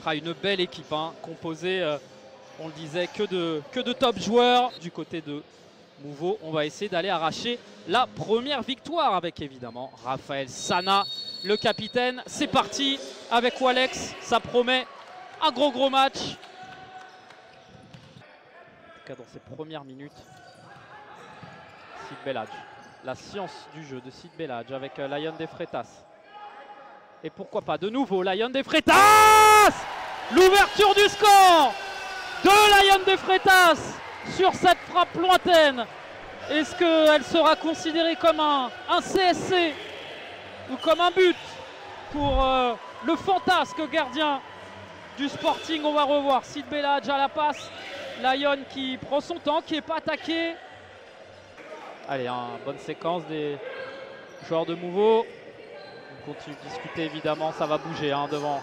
sera une belle équipe, hein, composée, on le disait, que de top joueurs. Du côté de Mouveau, on va essayer d'aller arracher la première victoire avec évidemment Raphaël Sana, le capitaine. C'est parti avec Walex, ça promet un gros match. En tout cas dans ces premières minutes, Sid Belhadj, la science du jeu de Sid Belhadj avec Lion de Freitas. Et pourquoi pas de nouveau Lion de Freitas, l'ouverture du score de Lion de Freitas sur cette frappe lointaine. Est-ce qu'elle sera considérée comme un CSC ou comme un but pour le fantasque gardien du Sporting? On va revoir Sid Belhadj à la passe. Lion qui prend son temps, qui n'est pas attaqué. Allez, bonne séquence des joueurs de Mouveau. On continue de discuter évidemment, ça va bouger devant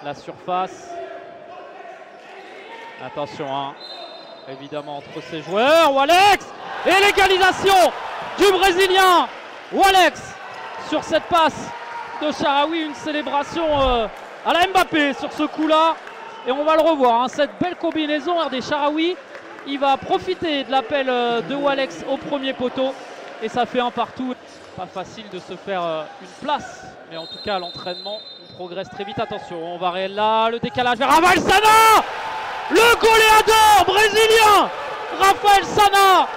la surface. Attention, évidemment entre ces joueurs. Walex et l'égalisation du Brésilien. Walex sur cette passe de Sharawi, une célébration à la Mbappé sur ce coup-là. Et on va le revoir, cette belle combinaison des Sharawi. Il va profiter de l'appel de Walex au premier poteau. Et ça fait un partout. Pas facile de se faire une place. Mais en tout cas, à l'entraînement, on progresse très vite. Attention, on va là, le décalage vers Raphaël Sana. Le goléador brésilien Raphaël Sana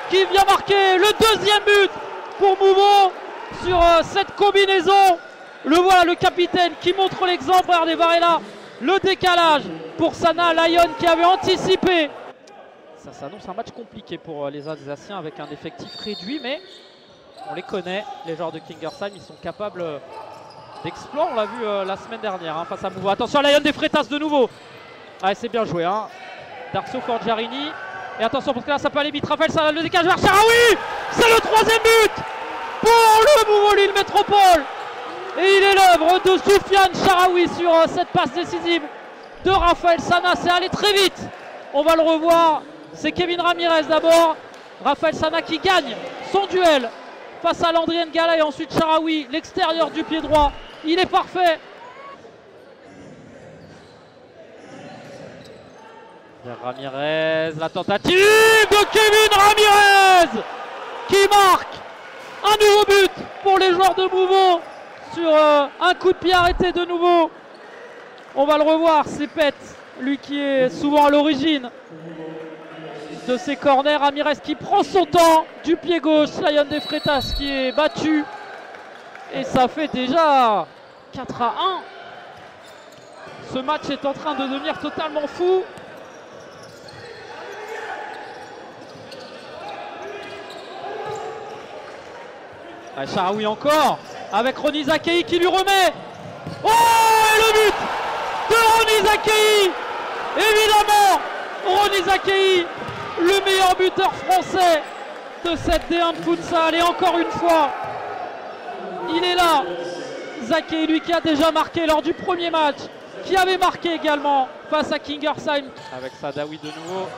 qui vient marquer le deuxième but pour Mouveau sur cette combinaison. Le voilà, le capitaine qui montre l'exemple. Regardez Varela, le décalage pour Sana. Lion qui avait anticipé. Ça s'annonce un match compliqué pour les Alsaciens avec un effectif réduit, mais on les connaît, les joueurs de Kingersheim, ils sont capables d'exploits. On l'a vu la semaine dernière face à Mouveau. Attention, Lion de Freitas de nouveau. Ah, c'est bien joué, Darcio Forgiarini. Et attention, parce que là, ça peut aller vite. Raphaël Sana, le décalage vers Sharawi. C'est le troisième but pour le Mouveau Lille Métropole. Et il est l'œuvre de Soufiane Sharawi sur cette passe décisive de Raphaël Sana. C'est allé très vite. On va le revoir. C'est Kevin Ramirez d'abord. Raphaël Sana qui gagne son duel face à Landry N'Gala. Et ensuite Sharawi, l'extérieur du pied droit. Il est parfait. Ramirez, la tentative de Kevin Ramirez qui marque un nouveau but pour les joueurs de Mouveau sur un coup de pied arrêté de nouveau. On va le revoir, c'est Pet, lui qui est souvent à l'origine de ces corners. Ramirez qui prend son temps du pied gauche. Lion de Freitas qui est battu. Et ça fait déjà 4-1. Ce match est en train de devenir totalement fou. Sharawi encore, avec Rony Zakei qui lui remet. Oh, et le but de Rony Zakei. Évidemment, Rony Zakei, le meilleur buteur français de cette D1 de futsal. Et encore une fois, il est là. Zakei, lui qui a déjà marqué lors du premier match, qui avait marqué également face à Kingersheim. Avec Sadawi de nouveau.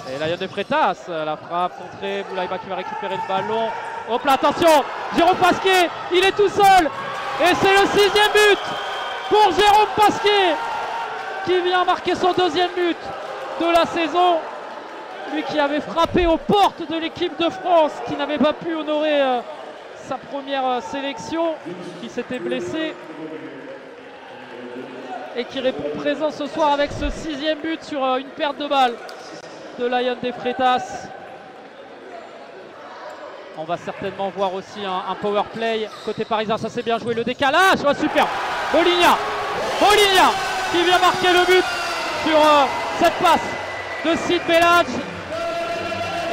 Et Lion de Freitas, la frappe contrée, Boulaïba qui va récupérer le ballon. Hop là, attention, Jérôme Pasquier, il est tout seul. Et c'est le 6e but pour Jérôme Pasquier qui vient marquer son 2e but de la saison. Lui qui avait frappé aux portes de l'équipe de France, qui n'avait pas pu honorer sa première sélection, qui s'était blessé. Et qui répond présent ce soir avec ce 6e but sur une perte de balle de Lion de Freitas. On va certainement voir aussi un power play côté parisien. Ça c'est bien joué, le décalage, super. Boligna qui vient marquer le but sur cette passe de Sid Belhadj.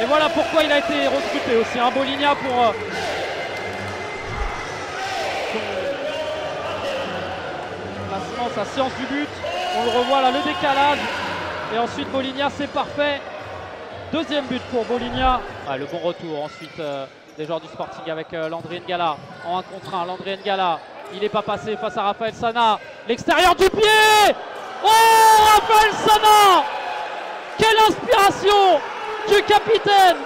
Et voilà pourquoi il a été recruté aussi, Boligna pour son placement, sa science du but. On le revoit là, le décalage. Et ensuite Boligna, c'est parfait. 2e but pour Boligna. Le bon retour ensuite des joueurs du Sporting avec Landry N'Gala en 1 contre 1. Landry N'Gala, il n'est pas passé face à Raphaël Sana. L'extérieur du pied. Oh, Raphaël Sana, quelle inspiration du capitaine.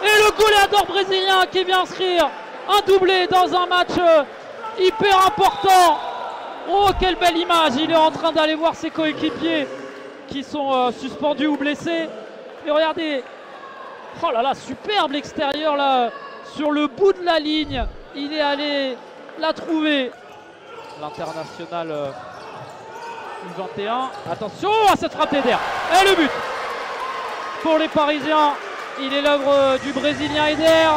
Et le goléador brésilien qui vient inscrire un doublé dans un match hyper important. Oh, quelle belle image! Il est en train d'aller voir ses coéquipiers qui sont suspendus ou blessés. Et regardez, oh là là, superbe l'extérieur là, sur le bout de la ligne. Il est allé la trouver. L'international U21. Attention à cette frappe d'Eder. Et le but pour les Parisiens. Il est l'œuvre du Brésilien Eder.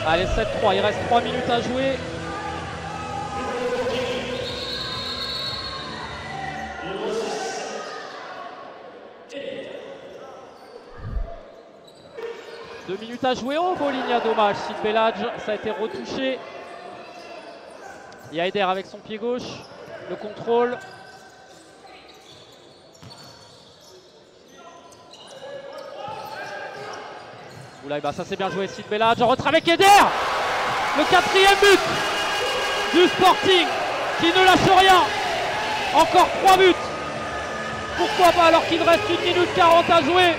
Allez, 7-3, il reste 3 minutes à jouer. Deux minutes à jouer. Oh, Boligna, dommage. Sid Belhadj, ça a été retouché. Il y a Eder avec son pied gauche. Le contrôle. Boulaïba, ça c'est bien joué. Sid Belhadj en retrait avec Eder. Le 4e but du Sporting qui ne lâche rien. Encore 3 buts. Pourquoi pas alors qu'il reste 1 minute 40 à jouer.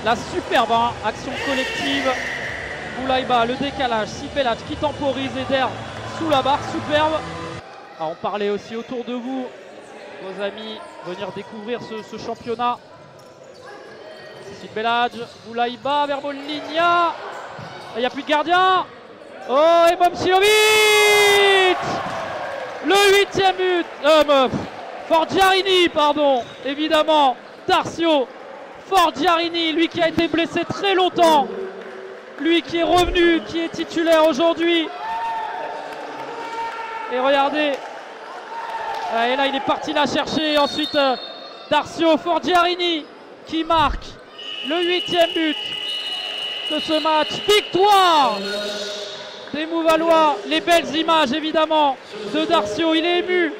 La superbe action collective. Boulaïba, le décalage. Sid Belhadj qui temporise Eder sous la barre. Superbe. On parlait aussi autour de vous, vos amis, venir découvrir ce championnat. Sid Belhadj, Boulaïba vers Boligna. Il n'y a plus de gardien. Oh, et Momcilovic. Le 8e but. Forgiarini, pardon, évidemment. Darcio Forgiarini, lui qui a été blessé très longtemps. Lui qui est revenu, qui est titulaire aujourd'hui. Et regardez. Et là, il est parti la chercher. Ensuite, Darcio Forgiarini qui marque le 8e but de ce match. Victoire des Mouvalois. Les belles images évidemment de Darcio. Il est ému.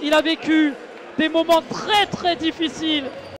Il a vécu des moments très très difficiles.